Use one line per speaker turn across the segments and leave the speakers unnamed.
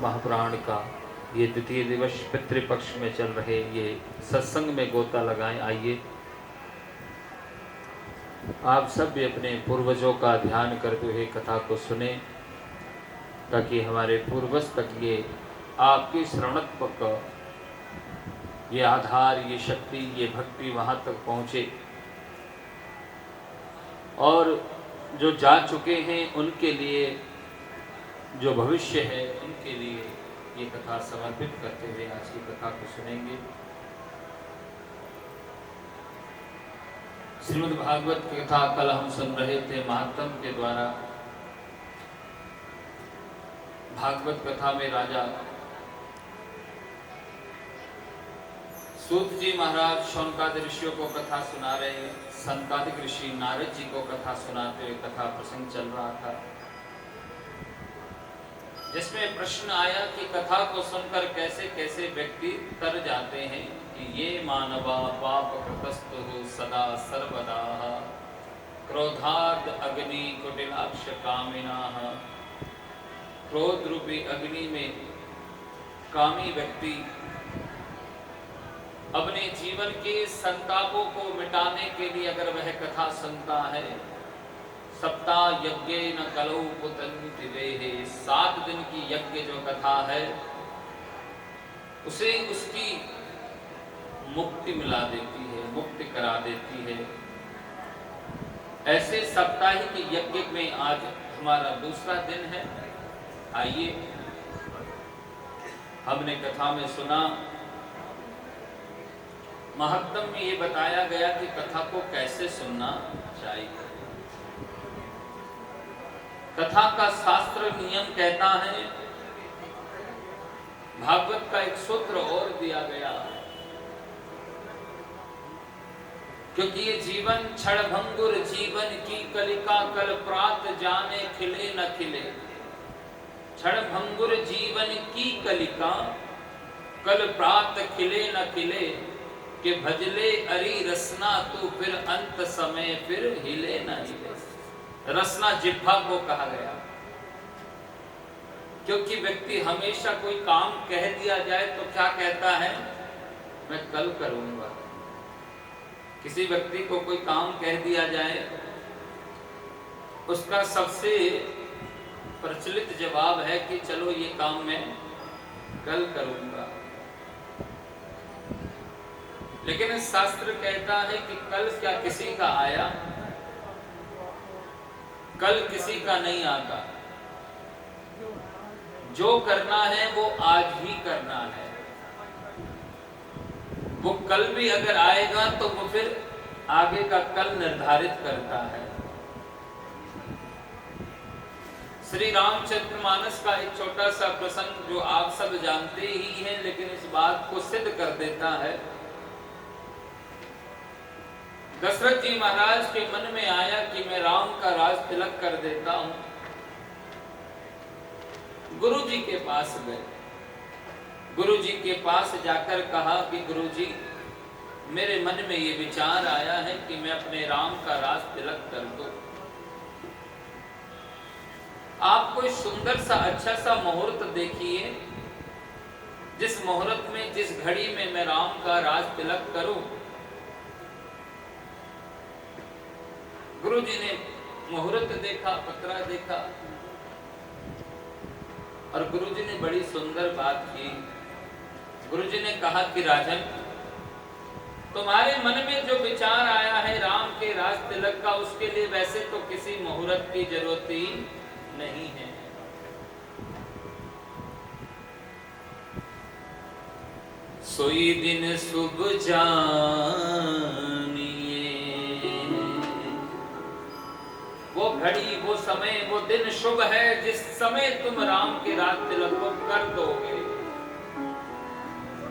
महापुराण का ये द्वितीय दिवस पितृपक्ष में चल रहे ये सत्संग में गोता लगाएं। आइए आप सब भी अपने पूर्वजों का ध्यान करते हुए कथा को सुने, ताकि हमारे पूर्वज तक ये आपकी श्रवणत्व का ये आधार, ये शक्ति, ये भक्ति वहाँ तक पहुँचे और जो जा चुके हैं उनके लिए, जो भविष्य है उनके लिए ये कथा समर्पित करते हुए आज की कथा को सुनेंगे। श्रीमद् भागवत की कथा कल हम सुन रहे थे महात्म के द्वारा। भागवत कथा में राजा सूत जी महाराज शौनकादि ऋषियों को कथा सुना रहे हैं। सनकादिक ऋषि नारद जी को कथा सुनाते हुए कथा प्रसंग चल रहा था, जिसमें प्रश्न आया कि कथा को सुनकर कैसे कैसे व्यक्ति तर जाते हैं कि ये मानवा पाप कृतस्तु सदा सर्वदा क्रोधाद अग्नि कुटिलाक्ष कामिनाः। क्रोध रूपी अग्नि में कामी व्यक्ति अपने जीवन के संतापों को मिटाने के लिए अगर वह कथा सुनता है, सप्ताह यज्ञ न कलौ पुतन्ति वेहे, 7 दिन की यज्ञ जो कथा है उसे उसकी मुक्ति मिला देती है, मुक्ति करा देती है। ऐसे साप्ताहिक यज्ञ में आज हमारा दूसरा दिन है। आइए, हमने कथा में सुना, महात्म में ये बताया गया कि कथा को कैसे सुनना चाहिए। कथा का शास्त्र नियम कहता है, भागवत का एक सूत्र और दिया गया, क्योंकि ये जीवन क्षणभंगुर जीवन की कलिका, कल प्रात जाने खिले न खिले। क्षणभंगुर जीवन की कलिका, कल प्रात खिले न खिले, कि भजले अरी रसना तू फिर अंत समय फिर हिले न हिले। रसना जिह्वा को कहा गया, क्योंकि व्यक्ति हमेशा कोई काम कह दिया जाए तो क्या कहता है, मैं कल करूंगा। किसी व्यक्ति को कोई काम कह दिया जाए, उसका सबसे प्रचलित जवाब है कि चलो ये काम मैं कल करूंगा। लेकिन शास्त्र कहता है कि कल क्या किसी का आया, कल किसी का नहीं आता। जो करना है वो आज ही करना है। वो कल भी अगर आएगा तो वो फिर आगे का कल निर्धारित करता है। श्री रामचरितमानस का एक छोटा सा प्रसंग जो आप सब जानते ही हैं, लेकिन इस बात को सिद्ध कर देता है। दशरथ जी महाराज के मन में आया कि मैं राम का राज तिलक कर देता हूं। गुरु जी के पास गए। गुरु जी के पास जाकर कहा कि गुरु जी, मेरे मन में ये विचार आया है कि मैं अपने राम का राज तिलक कर दूं। आप कोई सुंदर सा अच्छा सा मुहूर्त देखिए, जिस मुहूर्त में, जिस घड़ी में मैं राम का राज तिलक करूं। गुरु जी ने मुहूर्त देखा, पत्रा देखा, और गुरु जी ने बड़ी सुंदर बात की। गुरु जी ने कहा कि राजन, तुम्हारे मन में जो विचार आया है राम के राज तिलक का, उसके लिए वैसे तो किसी मुहूर्त की जरूरत ही नहीं है। सोई दिन शुभ जानिए, वो घड़ी, वो समय, वो दिन शुभ है जिस समय तुम राम के राज तिलक को कर दोगे।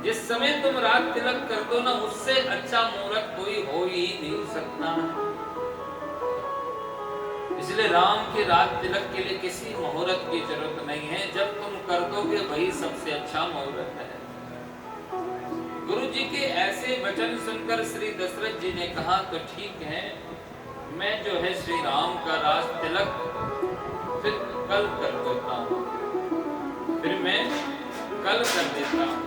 जिस समय तुम राज तिलक कर दो ना, उससे अच्छा मुहूर्त कोई हो ही नहीं सकता। इसलिए राम के राज तिलक के लिए किसी मुहूर्त की जरूरत नहीं है। जब तुम कर दोगे वही सबसे अच्छा मुहूर्त है। गुरु जी के ऐसे वचन सुनकर श्री दशरथ जी ने कहा, तो ठीक है, मैं जो है श्री राम का राज तिलक फिर कल कर देता हूं। फिर मैं कल कर देता हूं।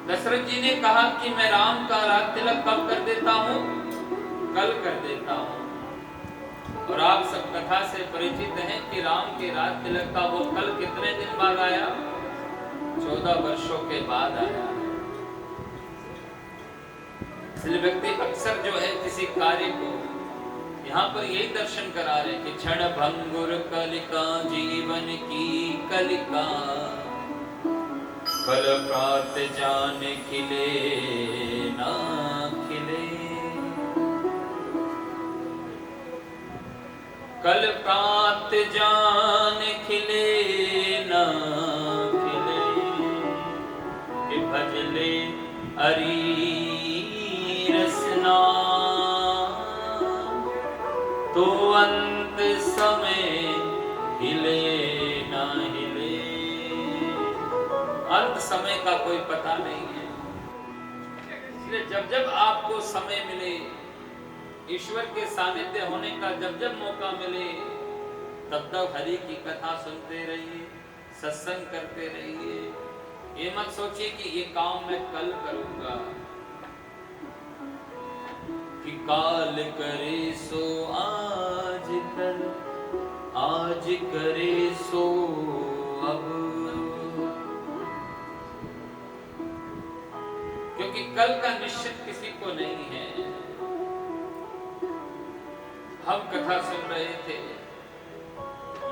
दशरथ जी ने कहा कि मैं राम का राज तिलक कब कर देता हूं? कल कर देता हूं। और आप सब कथा से परिचित हैं कि राम के राज तिलक का वो कल कितने दिन बाद आया? 14 वर्षों के बाद आया। इसलिए व्यक्ति अक्सर जो है किसी कार्य को, यहाँ पर यही दर्शन करा रहे कि क्षण भंगुर कलिका जीवन की कलिका, कल प्रात जान खिले ना खिले, कल प्रात जान खिले ना खिले, कि भजले अरी रसना, तो अंत समय हिले ना हिले। अंत समय का कोई पता नहीं है। इसलिए जब जब आपको समय मिले, ईश्वर के सानिध्य होने का जब जब मौका मिले, तब तक हरि की कथा सुनते रहिए, सत्संग करते रहिए। ये मत सोचिए कि ये काम मैं कल करूंगा, कि काल करे सो आज कर, आज करे सो अब, क्योंकि कल का निश्चित किसी को नहीं है। हम कथा सुन रहे थे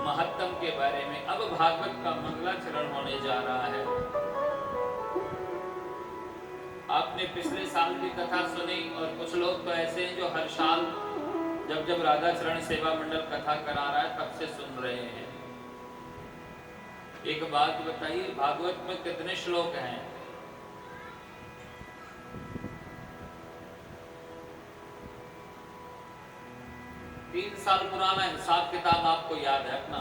महत्तम के बारे में, अब भागवत का मंगलाचरण होने जा रहा है। आपने पिछले साल भी कथा सुनी, और कुछ लोग तो ऐसे हैं जो हर साल जब जब राधा चरण सेवा मंडल कथा करा रहा है तब से सुन रहे हैं। एक बात बताइए, भागवत में कितने श्लोक हैं? तीन साल पुराना हिसाब किताब आपको याद है अपना?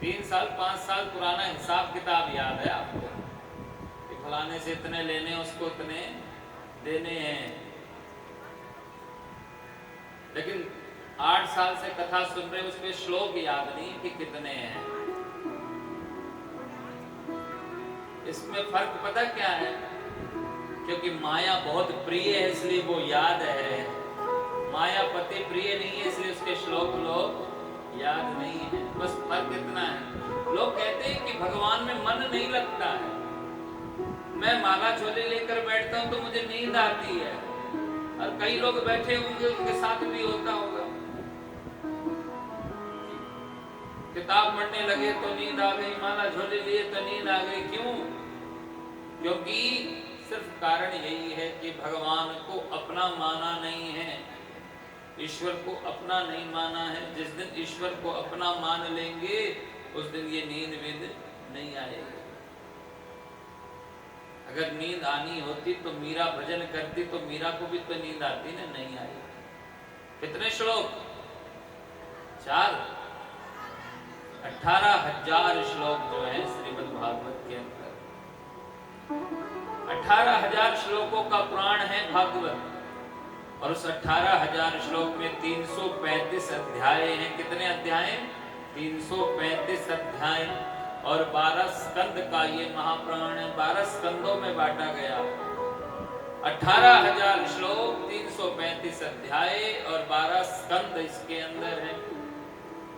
3 साल 5 साल पुराना हिसाब किताब याद है आपको? फलाने से इतने लेने, उसको इतने देने हैं। लेकिन 8 साल से कथा सुन रहे, उसमें श्लोक याद नहीं कि कितने हैं। इसमें फर्क पता क्या है? क्योंकि माया बहुत प्रिय है इसलिए वो याद है, मायापति प्रिय नहीं है इसलिए उसके श्लोक लोग याद नहीं है। बस फर्क इतना है। लोग कहते हैं कि भगवान में मन नहीं लगता है। मैं माला झोले लेकर बैठता हूं तो मुझे नींद आती है, और कई लोग बैठे होंगे उनके साथ भी होता होगा। किताब पढ़ने लगे तो नींद आ गई, माला झोले लिए तो नींद आ गई। क्यों? क्योंकि सिर्फ कारण यही है कि भगवान को अपना माना नहीं है, ईश्वर को अपना नहीं माना है। जिस दिन ईश्वर को अपना मान लेंगे उस दिन ये नींद विद नहीं आएगी। अगर नींद आनी होती तो मीरा भजन करती, तो मीरा को भी तो नींद आती ना, नहीं आई। कितने श्लोक? 4, 18,000 श्लोक जो है श्रीमद् भागवत के अंदर। 18,000 श्लोकों का पुराण है भागवत, और उस 18,000 श्लोक में 335 अध्याय हैं। कितने अध्याय? 335 अध्याय, और 12 स्कंद का ये महापुराण है। 12 स्कंदों में बांटा गया। 18,000 श्लोक, 335 अध्याय और 12 स्कंद इसके अंदर है।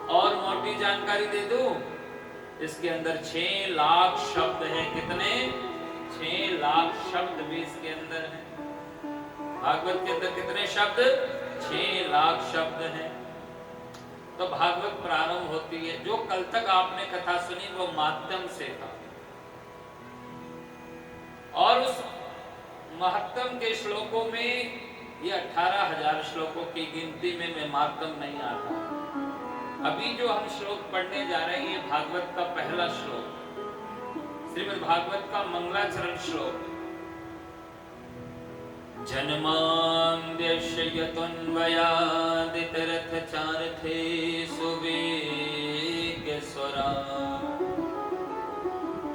और मोटी जानकारी दे दूं, इसके अंदर 6 लाख शब्द हैं। कितने? 6 लाख शब्द भी इसके अंदर हैं। भागवत के अंदर कितने शब्द? 6 लाख शब्द हैं। तो भागवत प्रारंभ होती है। जो कल तक आपने कथा सुनी वो माध्यम से था, और उस महत्तम के श्लोकों में ये 18,000 श्लोकों की गिनती में मैं माध्यम नहीं आता। अभी जो हम श्लोक पढ़ने जा रहे हैं ये भागवत का पहला श्लोक, श्रीमद् भागवत का मंगलाचरण श्लोक। जन्माद्यस्य यतोऽन्वयादितरथचार्थे सुवेगस्वरा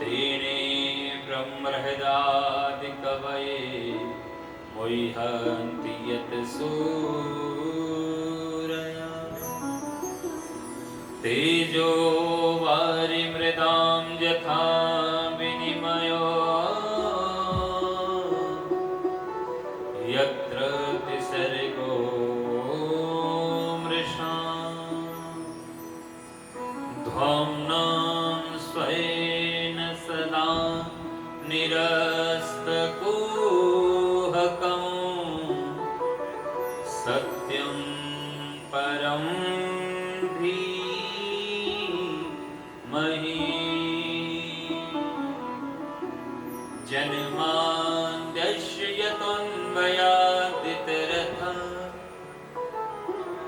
तेने ब्रह्महृदादिकवये मुह्यन्ति यत् सूरयः। तेजो वारिमृदां यथा विनिमयो यत्र त्रिसर्गो मृषा ध्वम्नां स्वेन सदा निरस्तकुहकं सत्यं परं धीमहि जन्माद्यस्य यतोऽन्वयादितरतः।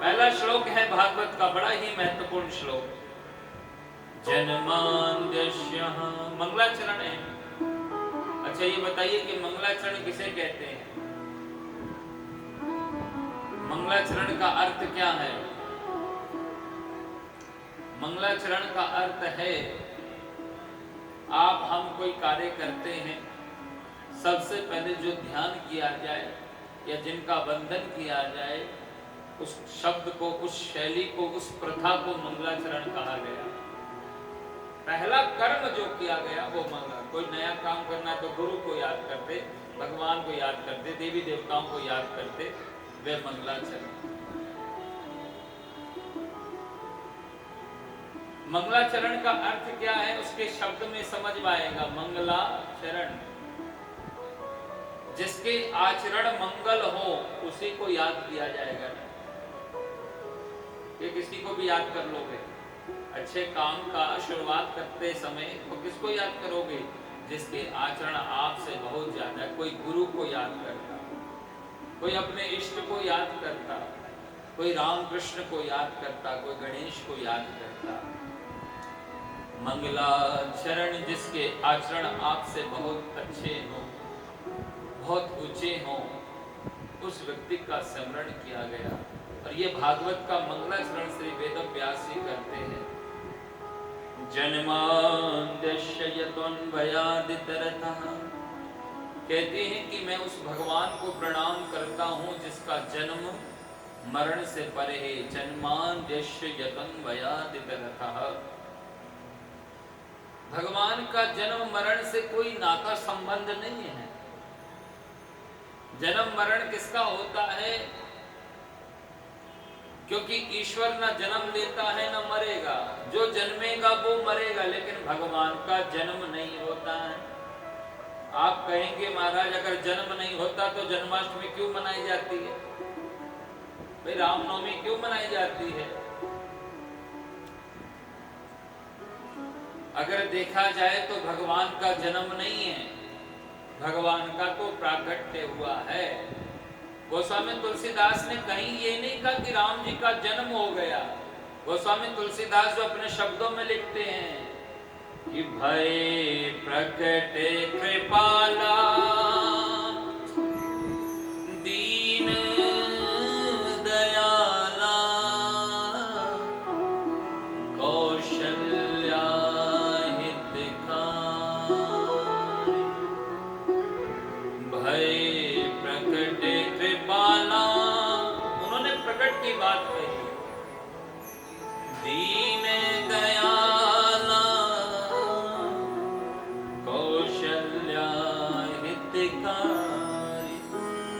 पहला श्लोक है भागवत का, बड़ा ही महत्वपूर्ण श्लोक। जन्माद्यस्य, मंगलाचरण है। अच्छा ये बताइए कि मंगलाचरण किसे कहते हैं? मंगलाचरण का अर्थ क्या है? मंगलाचरण का अर्थ है, आप हम कोई कार्य करते हैं, सबसे पहले जो ध्यान किया जाए या जिनका वंदन किया जाए, उस शब्द को, उस शैली को, उस प्रथा को मंगलाचरण कहा गया। पहला कर्म जो किया गया वो मंगला। कोई नया काम करना तो गुरु को याद करते, भगवान को याद करते, देवी देवताओं को याद करते, वे मंगलाचरण। मंगलाचरण का अर्थ क्या है उसके शब्द में समझ आएगा। मंगलाचरण, जिसके आचरण मंगल हो उसी को याद किया जाएगा। ये किसी को भी याद कर लोगे, अच्छे काम का शुरुआत करते समय तो किसको याद करोगे? जिसके आचरण आपसे बहुत ज्यादा है। कोई गुरु को याद करता, कोई अपने इष्ट को याद करता, कोई राम कृष्ण को याद करता, कोई गणेश को याद करता। मंगलाचरण, जिसके आचरण आपसे बहुत अच्छे हों, बहुत ऊंचे हों, उस व्यक्ति का स्मरण किया गया। और ये भागवत का मंगलाचरण श्री वेदव्यास जी करते हैं। जन्माद्यस्य यतोऽन्वयादितरतः, कहते हैं कि मैं उस भगवान को प्रणाम करता हूँ जिसका जन्म मरण से परे है। जन्माद्यस्य यतोऽन्वयादितरतः, भगवान का जन्म मरण से कोई नाता संबंध नहीं है। जन्म मरण किसका होता है? क्योंकि ईश्वर न जन्म लेता है न मरेगा। जो जन्मेगा वो मरेगा, लेकिन भगवान का जन्म नहीं होता है। आप कहेंगे महाराज अगर जन्म नहीं होता तो जन्माष्टमी क्यों मनाई जाती है? भाई रामनवमी क्यों मनाई जाती है? अगर देखा जाए तो भगवान का जन्म नहीं है, भगवान का तो प्राकट्य हुआ है। गोस्वामी तुलसीदास ने कहीं ये नहीं कहा कि राम जी का जन्म हो गया। गोस्वामी तुलसीदास जो अपने शब्दों में लिखते हैं कि भय प्रकटे कृपाला दीन दयाला कौशल्या हितकारी। भय प्रकटे कृपाला, उन्होंने प्रकट की बात कही। दीन दयाला कौशल्या हितकारी,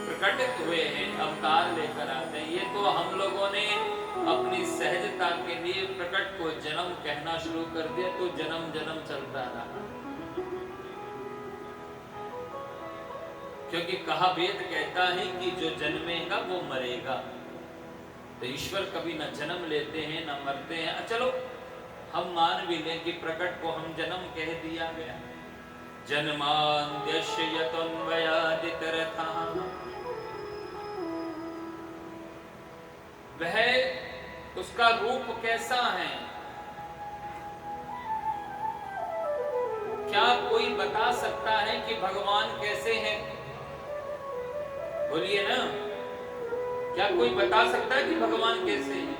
प्रकटित हुए हैं, अवतार लेकर आते हैं। ये तो हम लोगों ने अपनी सहजता के लिए प्रकट को जन्म कहना शुरू कर दिया, तो जन्म जन्म चलता रहा। क्योंकि कहा वेद कहता है कि जो जन्मेगा वो मरेगा। तो ईश्वर कभी न जन्म लेते हैं न मरते हैं। चलो हम मान भी लें कि प्रकट को हम जन्म कह दिया गया। जन्माद्यस्य यतोऽन्वयादितरतः, वह उसका रूप कैसा है? क्या कोई बता सकता है कि भगवान कैसे हैं? बोलिए ना, क्या कोई बता सकता है कि भगवान कैसे हैं?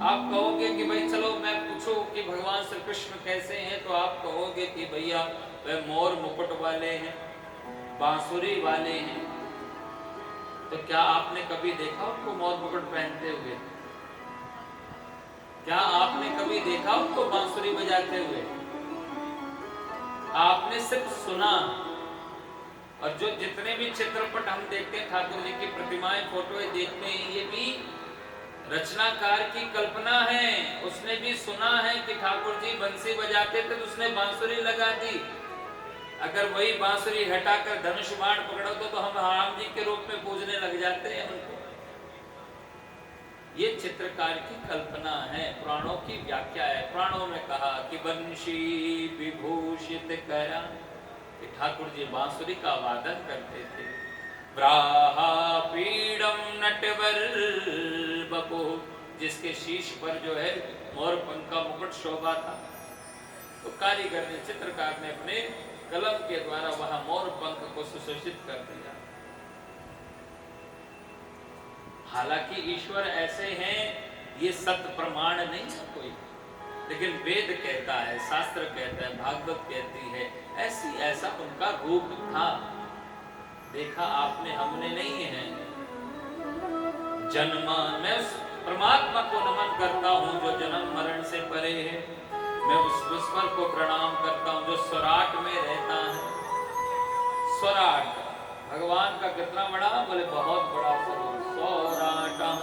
आप कहोगे कि भाई चलो मैं पूछूं कि भगवान श्री कृष्ण कैसे हैं, तो आप कहोगे कि भैया वे मोर मुकुट वाले हैं, बांसुरी वाले हैं। तो क्या आपने कभी देखा उनको मोर मुकुट पहनते हुए? क्या आपने कभी देखा उनको बांसुरी बजाते हुए? आपने सिर्फ सुना। और जो जितने भी चित्रपट हम देखते हैं, ठाकुर जी की प्रतिमाएं, फोटोएं देखते हैं, ये भी रचनाकार की कल्पना है। उसने भी सुना है कि ठाकुर जी बंसी बजाते थे तो उसने बांसुरी लगा दी। अगर वही बांसुरी हटाकर धनुष बाण पकड़ो तो हम राम जी के रूप में पूजने लग जाते हैं उनको। ये चित्रकार की कल्पना है, पुराणों की व्याख्या है। पुराणों में कहा कि बंशी विभूषित करा, कि ठाकुर जी बांसुरी का वादन करते थे। ब्राहा पीड़म नटवर बपो, जिसके शीश पर जो है मोर पंख का मुकुट शोभा था, तो कारीगर ने, चित्रकार ने अपने कलम के द्वारा वहां मोर पंख को सुशोषित कर दिया। हालांकि ईश्वर ऐसे हैं, ये सत्य प्रमाण नहीं है कोई, लेकिन वेद कहता है, शास्त्र कहता है, भागवत कहती है, ऐसा उनका रूप था। देखा आपने, हमने नहीं है। जन्मा, मैं उस परमात्मा को नमन करता हूं जो जन्म मरण से परे है। मैं उस ईश्वर को प्रणाम करता हूं जो स्वराट में रहता है। स्वराट भगवान का कितना बड़ा, बोले बहुत बड़ा स्वरूप। स्वराटम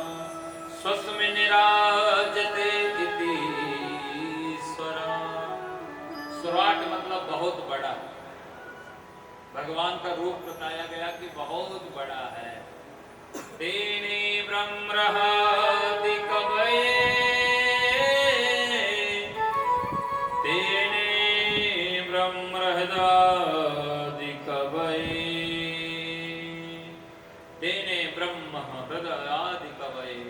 स्वस्मिन् निराजते इति स्वराट। स्वराट मतलब बहुत बड़ा। भगवान का रूप बताया गया कि बहुत बड़ा है। तेने ब्रह्महृदि कवये, तेने ब्रह्महृदि कवये, तेने ब्रह्महृदि कवये।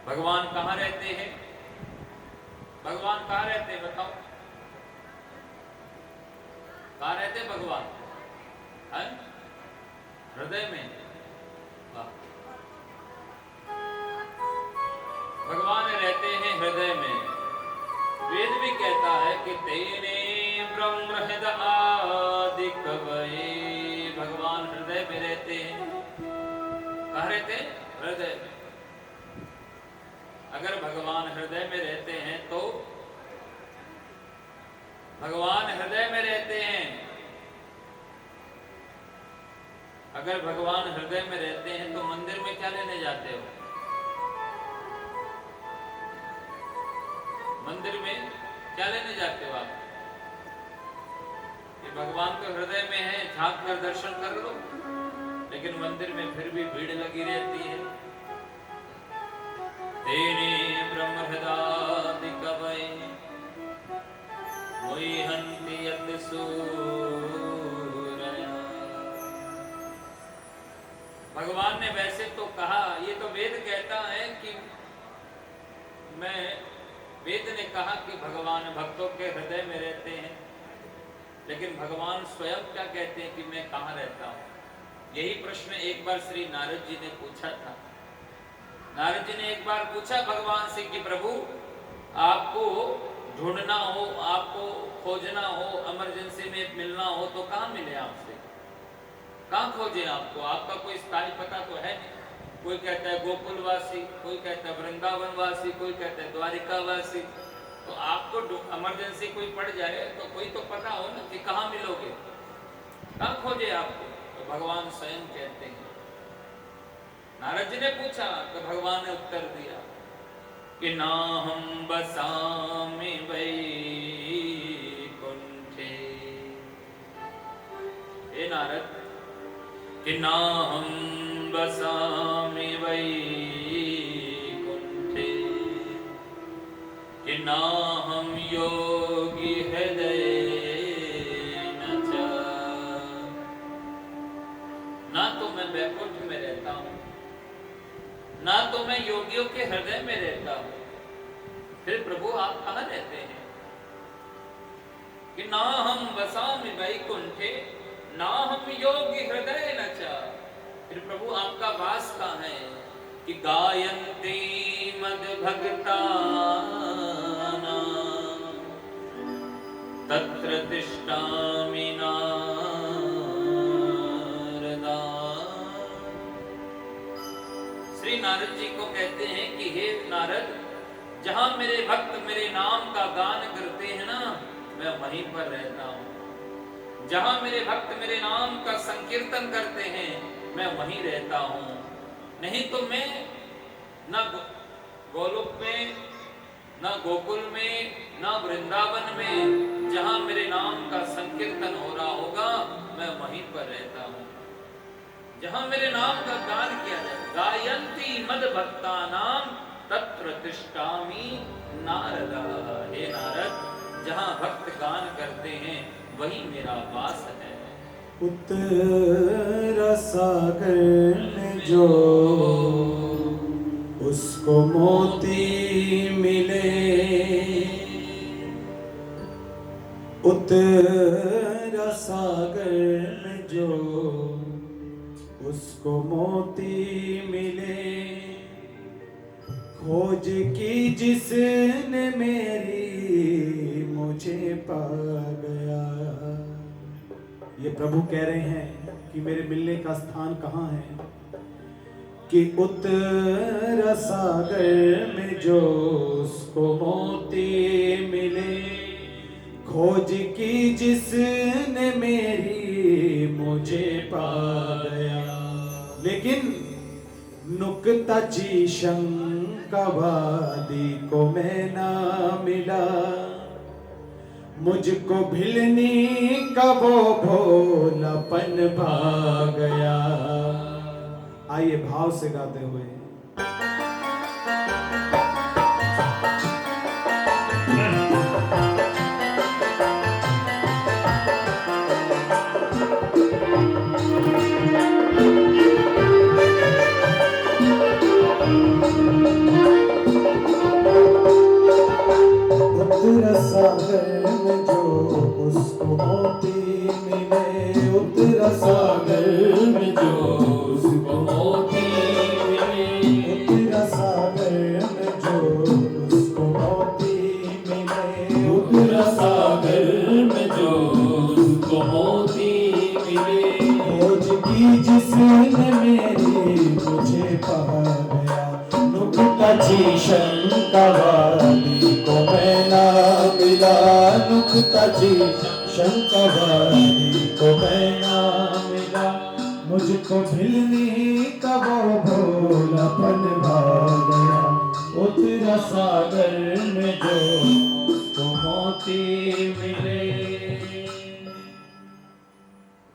भगवान कहाँ रहते हैं? भगवान कहाँ रहते हैं बताओ? कहाँ रहते भगवान? हृदय में। भगवान रहते हैं हृदय में। वेद भी कहता है कि तेने ब्रह्महृदि कवये, भगवान हृदय में रहते हैं। कहाँ रहते हैं? हृदय में। अगर भगवान हृदय में रहते हैं तो भगवान हृदय में रहते हैं। अगर भगवान हृदय में रहते हैं तो मंदिर में क्या लेने जाते हो? मंदिर में क्या लेने जाते हो आप? कि भगवान तो हृदय में है, झांक कर दर्शन कर लो, लेकिन मंदिर में फिर भी भीड़ लगी रहती है। तेने ब्रह्महृदि कवये मोहन्ति यत् सूरया। भगवान ने वैसे तो कहा, ये तो वेद कहता है कि वेद ने कहा कि भगवान भक्तों के हृदय में रहते हैं, लेकिन भगवान स्वयं क्या कहते हैं कि मैं कहाँ रहता हूँ? यही प्रश्न एक बार श्री नारद जी ने पूछा था। नारद जी ने एक बार पूछा भगवान से कि प्रभु, आपको ढूंढना हो, आपको खोजना हो, इमरजेंसी में मिलना हो तो कहाँ मिले आपसे? कहाँ खोजे आपको? आपका कोई स्थायी पता तो है नहीं। कोई कहता है गोकुलवासी, कोई कहता है वृंदावनवासी, कोई कहता है द्वारिकावासी। तो आपको इमरजेंसी कोई पड़ जाए तो कोई तो पता हो ना कि कहाँ मिलोगे, कहाँ खोजे आपको? तो भगवान स्वयं कहते हैं। नारद जी ने पूछा तो भगवान ने उत्तर दिया कि नाहं बसामि वैकुंठे। हे नारद, कि नाहं बसामि वैकुंठे, कि नाहं योगी हृदयेन च। ना तो मैं वैकुंठ में रहता हूँ, ना तो मैं योगियों के हृदय में रहता हूँ। फिर प्रभु आप कहाँ रहते हैं? कि नाहं बसामि वैकुंठे, नाहं योगी हृदयेन च। फिर प्रभु आपका वास कहाँ है? कि गायन्ति मद्भक्तानां तत्र तिष्ठामि नारदा। श्री नारद जी को कहते हैं कि हे नारद, जहां मेरे भक्त मेरे नाम का गान करते हैं ना, मैं वहीं पर रहता हूं। जहां मेरे भक्त मेरे नाम का संकीर्तन करते हैं, मैं वहीं रहता हूं। नहीं तो मैं न गोलोक में, न गोकुल में, न वृंदावन में, जहां मेरे नाम का संकीर्तन हो रहा होगा, मैं वहीं पर रहता हूं। जहां मेरे नाम का गान किया जाए, गायंती मद भक्ता नाम तत्र तिष्ठामि नारद। हे नारद, जहां भक्त गान करते हैं वही मेरा वास है।
उत्तर सागर में जो उसको मोती मिले, उत्तर सागर में जो उसको मोती मिले, खोज की जिसने मेरी मुझे पा गया। ये प्रभु कह रहे हैं कि मेरे मिलने का स्थान कहाँ है, कि उत्तर सागर में जो उसको मोती मिले, खोज की जिसने मेरी मुझे पा गया। लेकिन नुक्ताची शंकावादी को मैं ना मिला, मुझको भिलनी का वो भोलापन भा गया। आइए भाव से गाते हुए। उत्तर सागर में जो उसको मोती मिले, उत्तर सागर में जो उसको मोती मिले, उत्तर सागर में जो उसको मोती मिले, उत्तर सागर में जो उसको मोती मिले, खोज की जिसने मेरी मुझे पा गया। नुक्ताची शंकावादी को मैं ना मिला, नुक्ताची शंकावादी को मैं ना मिला, मुझको भिलनी का वो भोलापन भा गया। उत्तर सागर में जो उसको मोती मिले,